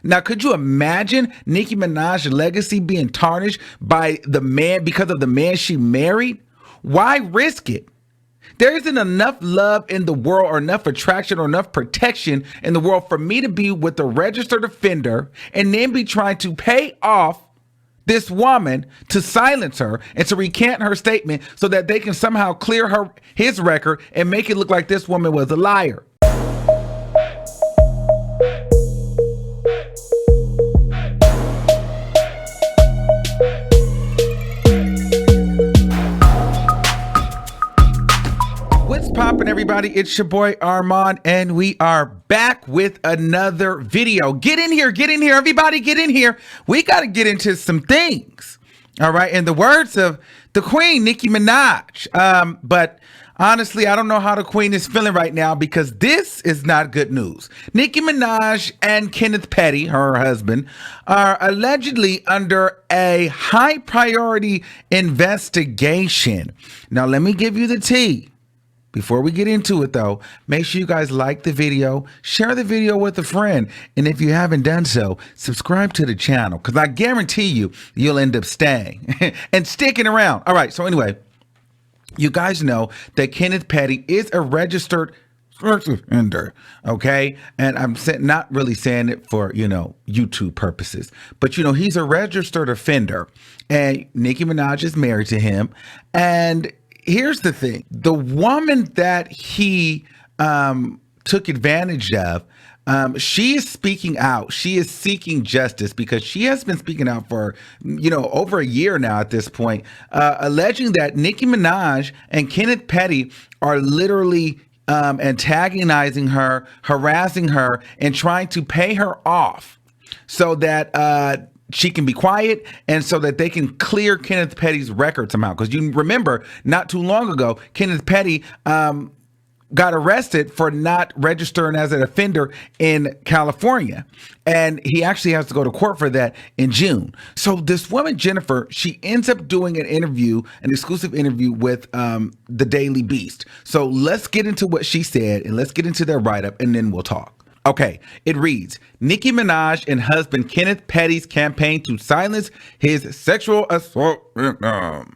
Now, could you imagine Nicki Minaj's legacy being tarnished by the man because of the man she married? Why risk it? There isn't enough love in the world or enough attraction or enough protection in the world for me to be with a registered offender and then be trying to pay off this woman to silence her and to recant her statement so that they can somehow clear his record and make it look like this woman was a liar. Poppin', everybody, it's your boy Armon, and we are back with another video. Get in here, everybody, get in here. We got to get into some things, all right? In the words of the queen, Nicki Minaj. But honestly, I don't know how the queen is feeling right now because this is not good news. Nicki Minaj and Kenneth Petty, her husband, are allegedly under a high priority investigation. Now, let me give you the tea. Before we get into it, though, make sure you guys like the video, share the video with a friend, and if you haven't done so, subscribe to the channel, because I guarantee you'll end up staying and sticking around. All right, so anyway, you guys know that Kenneth Petty is a registered offender, okay? And I'm not really saying it for, YouTube purposes, but, he's a registered offender, and Nicki Minaj is married to him, and here's the thing. The woman that he took advantage of, she is speaking out. She is seeking justice because she has been speaking out for, over a year now at this point, alleging that Nicki Minaj and Kenneth Petty are literally antagonizing her, harassing her, and trying to pay her off so that she can be quiet and so that they can clear Kenneth Petty's record somehow. Because you remember, not too long ago, Kenneth Petty got arrested for not registering as an offender in California. And he actually has to go to court for that in June. So this woman, Jennifer, she ends up doing an exclusive interview with the Daily Beast. So let's get into what she said and let's get into their write-up and then we'll talk. Okay, it reads, Nicki Minaj and husband Kenneth Petty's campaign to silence his sexual assault victim.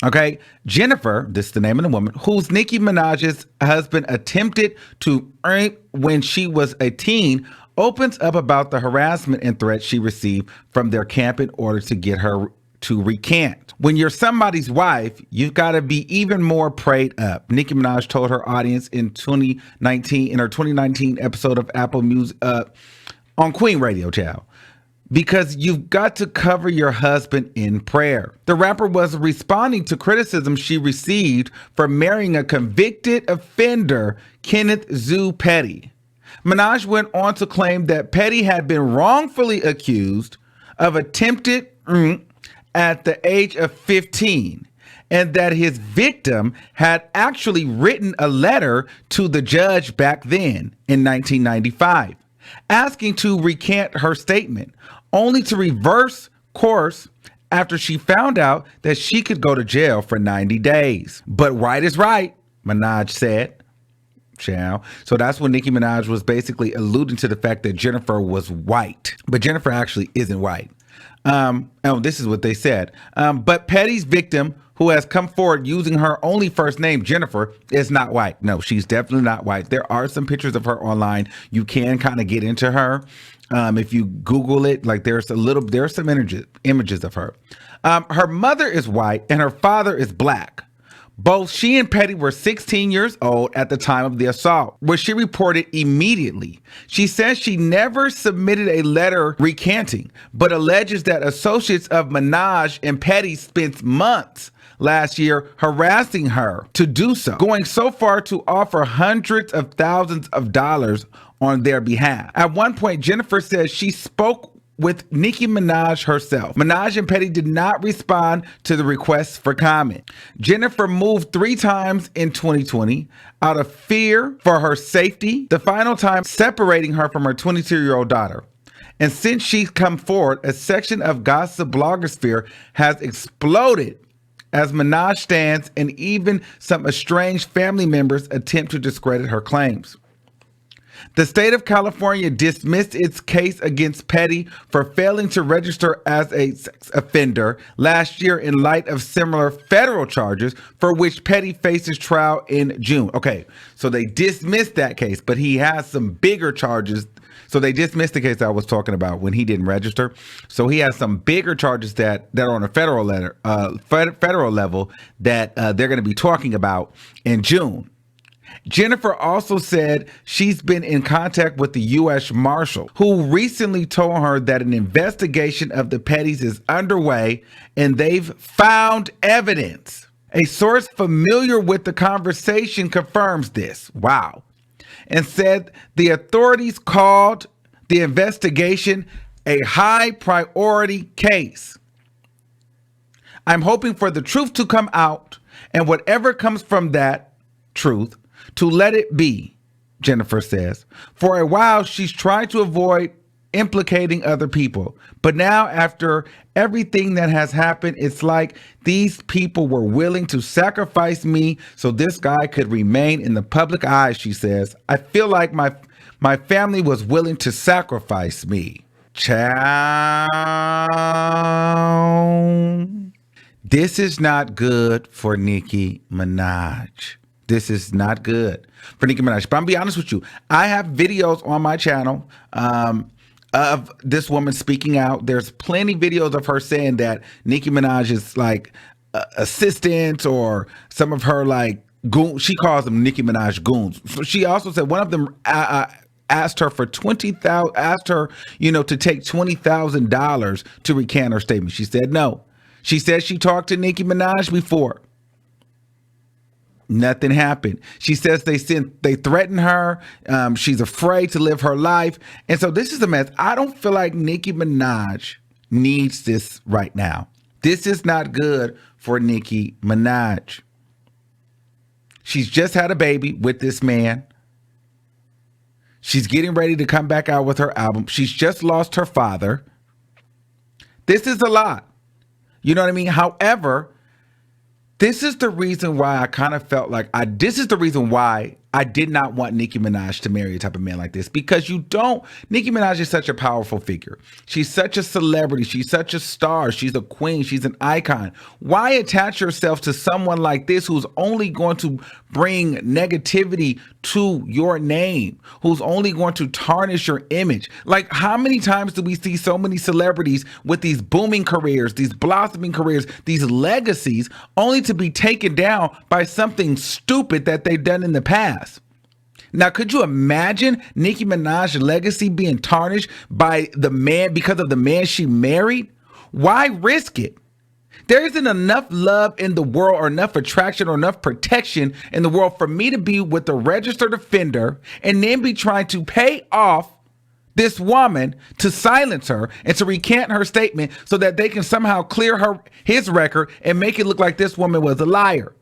Okay, Jennifer, this is the name of the woman, who's Nicki Minaj's husband attempted to rape when she was a teen, opens up about the harassment and threats she received from their camp in order to get her to recant. When you're somebody's wife, you've got to be even more prayed up. Nicki Minaj told her audience in her 2019 episode of Apple Music on Queen Radio Channel, because you've got to cover your husband in prayer. The rapper was responding to criticism she received for marrying a convicted offender, Kenneth Zoo Petty. Minaj went on to claim that Petty had been wrongfully accused of attempted at the age of 15, and that his victim had actually written a letter to the judge back then in 1995, asking to recant her statement, only to reverse course after she found out that she could go to jail for 90 days. But right is right, Minaj said. So that's when Nicki Minaj was basically alluding to the fact that Jennifer was white, but Jennifer actually isn't white. This is what they said. But Petty's victim, who has come forward using her only first name, Jennifer, is not white. No, she's definitely not white. There are some pictures of her online. You can kind of get into her. If you Google it, like there's some images of her. Her mother is white and her father is black. Both she and Petty were 16 years old at the time of the assault, which she reported immediately. She says she never submitted a letter recanting, but alleges that associates of Minaj and Petty spent months last year harassing her to do so, going so far to offer hundreds of thousands of dollars on their behalf. At one point, Jennifer says she spoke with Nicki Minaj herself. Minaj and Petty did not respond to the requests for comment. Jennifer moved 3 times in 2020 out of fear for her safety, the final time separating her from her 22-year-old daughter. And since she's come forward, a section of gossip blogosphere has exploded as Minaj stands and even some estranged family members attempt to discredit her claims. The state of California dismissed its case against Petty for failing to register as a sex offender last year in light of similar federal charges for which Petty faces trial in June. Okay, so they dismissed that case, but he has some bigger charges. So they dismissed the case I was talking about when he didn't register. So he has some bigger charges that are on a federal level that they're going to be talking about in June. Jennifer also said she's been in contact with the U.S. Marshal, who recently told her that an investigation of the Pettys is underway and they've found evidence. A source familiar with the conversation confirms this. Wow. And said the authorities called the investigation a high priority case. I'm hoping for the truth to come out and whatever comes from that truth to let it be, Jennifer says. For a while, she's tried to avoid implicating other people. But now, after everything that has happened, it's like these people were willing to sacrifice me so this guy could remain in the public eye, she says. I feel like my family was willing to sacrifice me. Child. This is not good for Nicki Minaj. This is not good for Nicki Minaj. But I'm gonna be honest with you. I have videos on my channel of this woman speaking out. There's plenty videos of her saying that Nicki Minaj is like assistants or some of her like goons. She calls them Nicki Minaj goons. So she also said one of them asked her for to take $20,000 to recant her statement. She said no. She said she talked to Nicki Minaj before. Nothing happened. She says they threatened her. She's afraid to live her life. And so this is a mess. I don't feel like Nicki Minaj needs this right now. This is not good for Nicki Minaj. She's just had a baby with this man. She's getting ready to come back out with her album. She's just lost her father. This is a lot. You know what I mean? However, this is the reason why I kind of felt like this is the reason why I did not want Nicki Minaj to marry a type of man like this, because Nicki Minaj is such a powerful figure. She's such a celebrity. She's such a star. She's a queen. She's an icon. Why attach yourself to someone like this who's only going to bring negativity to your name, who's only going to tarnish your image? Like, how many times do we see so many celebrities with these booming careers, these blossoming careers, these legacies, only to be taken down by something stupid that they've done in the past? Now, could you imagine Nicki Minaj's legacy being tarnished by the man because of the man she married? Why risk it? There isn't enough love in the world or enough attraction or enough protection in the world for me to be with a registered offender and then be trying to pay off this woman to silence her and to recant her statement so that they can somehow clear his record and make it look like this woman was a liar.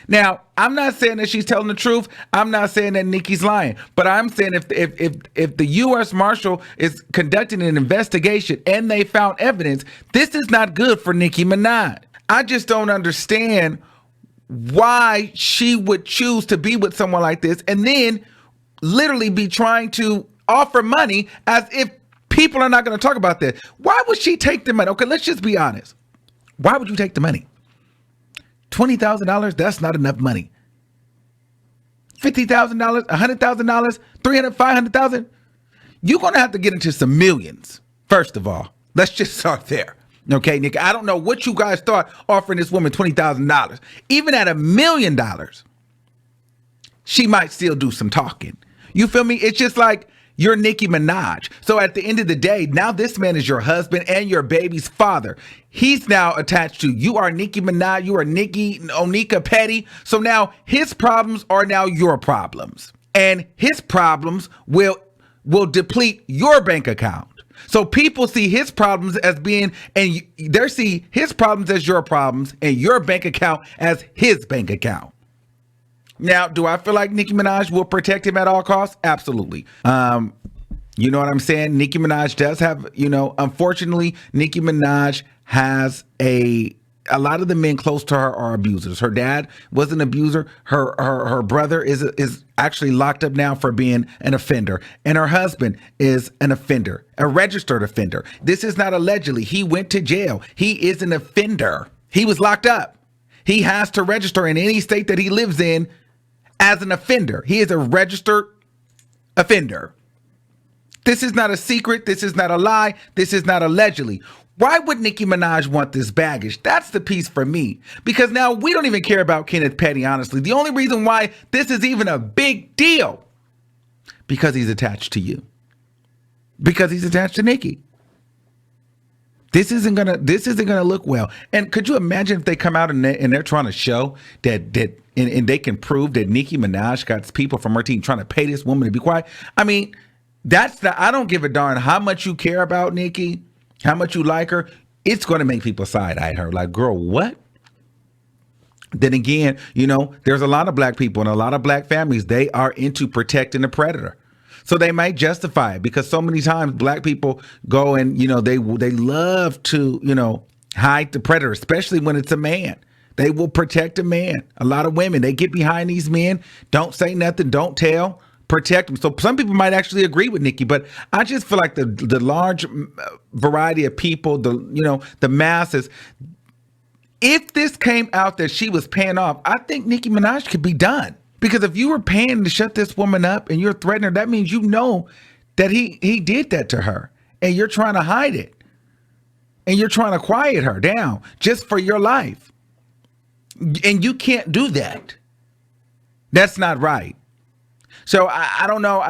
Now, I'm not saying that she's telling the truth. I'm not saying that Nicki's lying, but I'm saying if the U.S. Marshal is conducting an investigation and they found evidence, this is not good for Nicki Minaj. I just don't understand why she would choose to be with someone like this and then literally be trying to offer money as if people are not going to talk about this. Why would she take the money? Okay, let's just be honest. Why would you take the money? $20,000, that's not enough money. $50,000, $100,000, $300,000, $500,000. You're going to have to get into some millions. First of all, let's just start there. Okay, Nick, I don't know what you guys thought offering this woman $20,000. Even at $1 million, she might still do some talking. You feel me? It's just like you're Nicki Minaj. So at the end of the day, now this man is your husband and your baby's father. He's now attached to you. You are Nicki Minaj. You are Nicki Onika Petty. So now his problems are now your problems. And his problems will deplete your bank account. So people see his problems as being, and they see his problems as your problems and your bank account as his bank account. Now, do I feel like Nicki Minaj will protect him at all costs? Absolutely. You know what I'm saying? Nicki Minaj does have, unfortunately, Nicki Minaj has a a lot of the men close to her are abusers. Her dad was an abuser. Her brother is actually locked up now for being an offender. And her husband is an offender, a registered offender. This is not allegedly. He went to jail. He is an offender. He was locked up. He has to register in any state that he lives in as an offender. He is a registered offender. This is not a secret. This is not a lie. This is not allegedly. Why would Nicki Minaj want this baggage? That's the piece for me. Because now we don't even care about Kenneth Petty, honestly. The only reason why this is even a big deal, because he's attached to you. Because he's attached to Nicki. This isn't gonna look well. And could you imagine if they come out and they're trying to show that and they can prove that Nicki Minaj got people from her team trying to pay this woman to be quiet? I mean, I don't give a darn how much you care about Nicki, how much you like her. It's going to make people side-eye her. Like, girl, what? Then again, there's a lot of black people and a lot of black families. They are into protecting the predator. So they might justify it because so many times black people go and, they love to, hide the predator, especially when it's a man. They will protect a man. A lot of women, they get behind these men. Don't say nothing. Don't tell. Protect them. So some people might actually agree with Nicki, but I just feel like the large variety of people, the masses, if this came out that she was paying off, I think Nicki Minaj could be done. Because if you were paying to shut this woman up and you're threatening her, that means that he did that to her and you're trying to hide it and you're trying to quiet her down just for your life. And you can't do that. That's not right. So I don't know.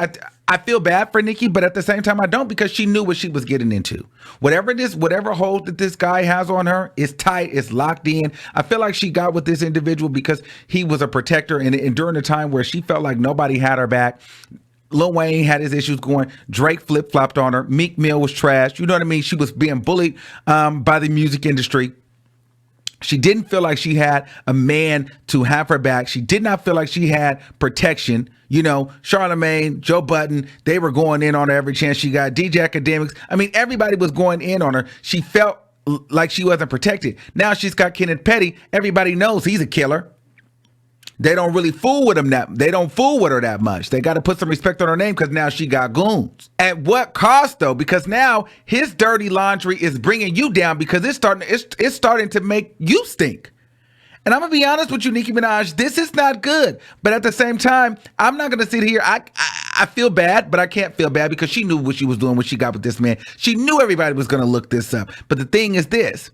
I feel bad for Nicki, but at the same time, I don't, because she knew what she was getting into. Whatever hold that this guy has on her is tight, it's locked in. I feel like she got with this individual because he was a protector, and during a time where she felt like nobody had her back. Lil Wayne had his issues going. Drake flip-flopped on her. Meek Mill was trash. You know what I mean? She was being bullied by the music industry. She didn't feel like she had a man to have her back. She did not feel like she had protection. Charlamagne, Joe Budden, they were going in on her every chance she got. DJ Academics. I mean, everybody was going in on her. She felt like she wasn't protected. Now she's got Kenneth Petty. Everybody knows he's a killer. They don't really fool with him they don't fool with her that much. They got to put some respect on her name because now she got goons. At what cost though? Because now his dirty laundry is bringing you down because it's starting to make you stink. And I'm gonna be honest with you, Nicki Minaj, this is not good. But at the same time, I'm not gonna sit here. I feel bad, but I can't feel bad because she knew what she was doing when she got with this man. She knew everybody was gonna look this up. But the thing is this.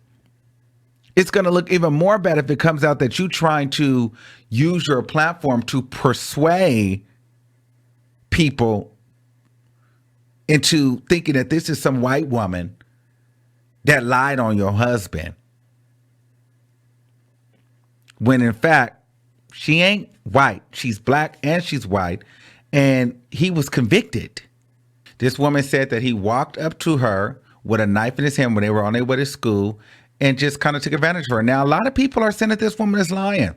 It's going to look even more bad if it comes out that you trying to use your platform to persuade people into thinking that this is some white woman that lied on your husband. When in fact, she ain't white. She's black and she's white. And he was convicted. This woman said that he walked up to her with a knife in his hand when they were on their way to school and just kind of took advantage of her. Now, a lot of people are saying that this woman is lying.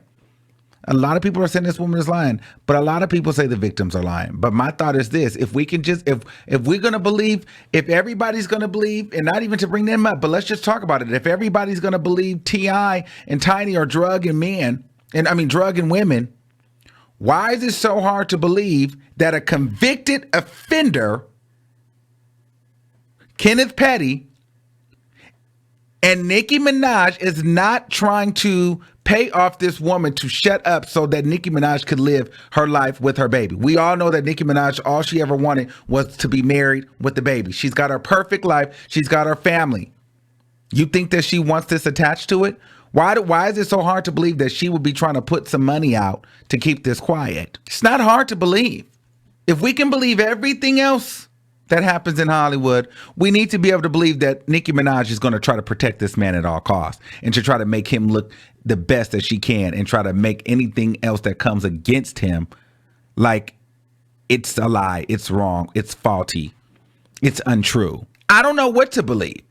A lot of people are saying this woman is lying, but a lot of people say the victims are lying. But my thought is this: if we can just, if we're going to believe, if everybody's going to believe, and not even to bring them up, but let's just talk about it. If everybody's going to believe T.I. and Tiny are drug and women, why is it so hard to believe that a convicted offender, Kenneth Petty, and Nicki Minaj is not trying to pay off this woman to shut up so that Nicki Minaj could live her life with her baby? We all know that Nicki Minaj, all she ever wanted was to be married with the baby. She's got her perfect life. She's got her family. You think that she wants this attached to it? Why is it so hard to believe that she would be trying to put some money out to keep this quiet? It's not hard to believe. If we can believe everything else that happens in Hollywood, we need to be able to believe that Nicki Minaj is going to try to protect this man at all costs and to try to make him look the best that she can and try to make anything else that comes against him like it's a lie, it's wrong, it's faulty, it's untrue. I don't know what to believe.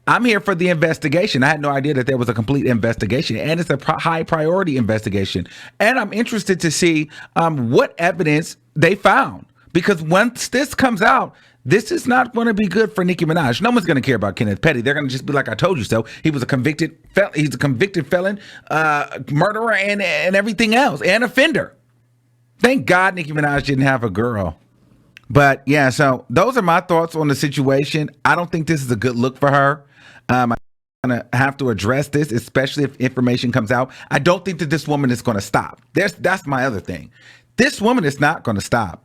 I'm here for the investigation. I had no idea that there was a complete investigation, and it's a high priority investigation. And I'm interested to see what evidence they found, because once this comes out, This is not going to be good for Nicki Minaj. No one's going to care about Kenneth Petty. They're going to just be like, I told you so. He was a convicted felon, murderer, and everything else, and offender. Thank God Nicki Minaj didn't have a girl. But yeah, so those are my thoughts on the situation. I don't think this is a good look for her. I'm going to have to address this, especially if information comes out. I don't think that this woman is going to stop. That's my other thing. This woman is not going to stop.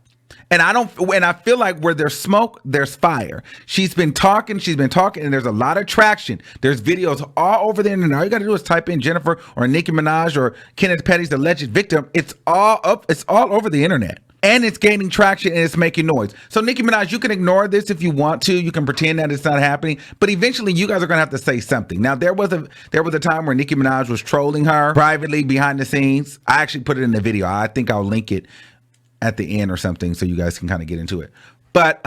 And I feel like where there's smoke, there's fire. She's been talking, and there's a lot of traction. There's videos all over the internet. All you got to do is type in Jennifer or Nicki Minaj or Kenneth Petty's alleged victim. It's all over the internet. And it's gaining traction and it's making noise. So Nicki Minaj, you can ignore this if you want to. You can pretend that it's not happening. But eventually you guys are going to have to say something. Now, there was a time where Nicki Minaj was trolling her privately behind the scenes. I actually put it in the video. I think I'll link it at the end or something so you guys can kind of get into it. But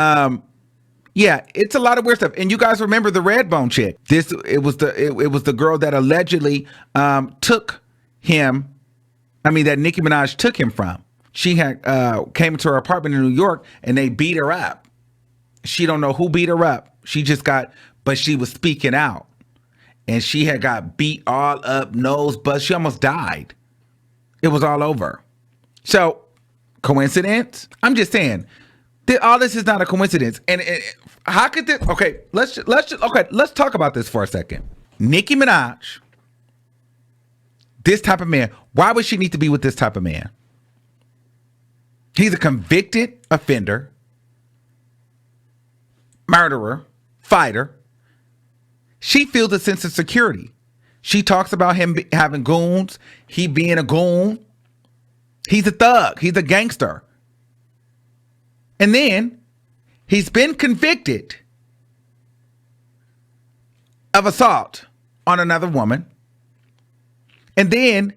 yeah, it's a lot of weird stuff. And you guys remember the Redbone chick. It was the girl that allegedly that Nicki Minaj took him from. She had came to her apartment in New York and they beat her up. She don't know who beat her up. But she was speaking out. And she had got beat all up, nose bust. She almost died. It was all over. So, coincidence? I'm just saying, all this is not a coincidence. And how could this? Okay, let's talk about this for a second. Nicki Minaj, this type of man. Why would she need to be with this type of man? He's a convicted offender, murderer, fighter. She feels a sense of security. She talks about him having goons, he being a goon. He's a thug. He's a gangster. And then he's been convicted of assault on another woman. And then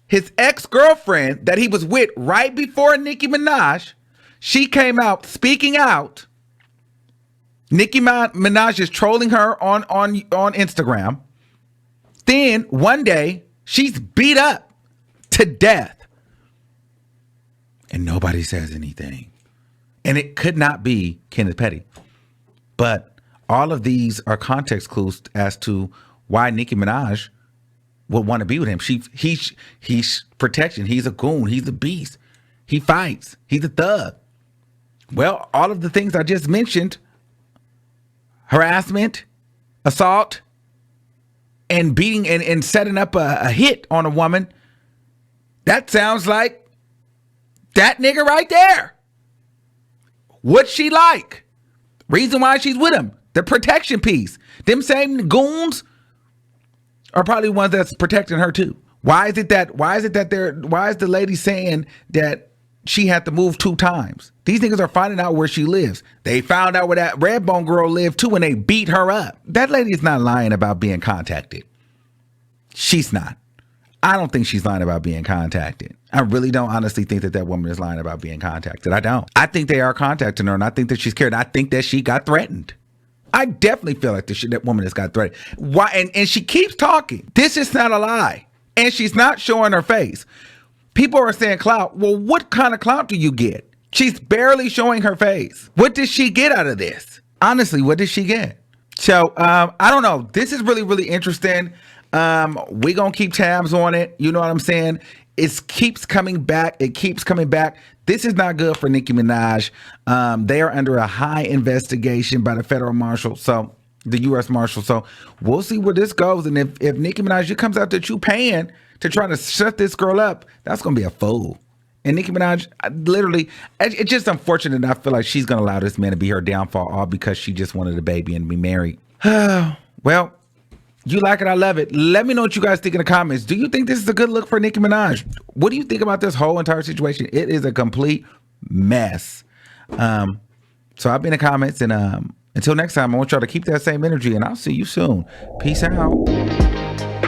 his ex-girlfriend that he was with right before Nicki Minaj, she came out speaking out. Nicki Minaj is trolling her on Instagram. Then one day she's beat up to death. And nobody says anything. And it could not be Kenneth Petty. But all of these are context clues as to why Nicki Minaj would want to be with him. He's protection. He's a goon. He's a beast. He fights. He's a thug. Well, all of the things I just mentioned, harassment, assault, and beating and setting up a hit on a woman, that sounds like that nigga right there. What's she like? Reason why she's with him. The protection piece. Them same goons are probably ones that's protecting her too. Why is the lady saying that she had to move 2 times? These niggas are finding out where she lives. They found out where that Redbone girl lived too and they beat her up. That lady is not lying about being contacted. She's not. I don't think she's lying about being contacted. I really don't honestly think that woman is lying about being contacted. I don't. I think they are contacting her and I think that she's scared. I think that she got threatened. I definitely feel like that woman has got threatened. Why? And she keeps talking. This is not a lie. And she's not showing her face. People are saying clout. Well, what kind of clout do you get? She's barely showing her face. What did she get out of this? Honestly, what did she get? So, I don't know. This is really, really interesting. We're going to keep tabs on it. You know what I'm saying? It keeps coming back. It keeps coming back. This is not good for Nicki Minaj. They are under a high investigation by the federal marshal. So the U.S. Marshal. So we'll see where this goes. And if Nicki Minaj, it comes out that you paying to try to shut this girl up, that's going to be a fool. And Nicki Minaj, literally, it's just unfortunate. I feel like she's going to allow this man to be her downfall all because she just wanted a baby and be married. Well, you like it, I love it. Let me know what you guys think in the comments. Do you think this is a good look for Nicki Minaj? What do you think about this whole entire situation? It is a complete mess. So I'll be in the comments, and until next time, I want y'all to keep that same energy, and I'll see you soon. Peace out.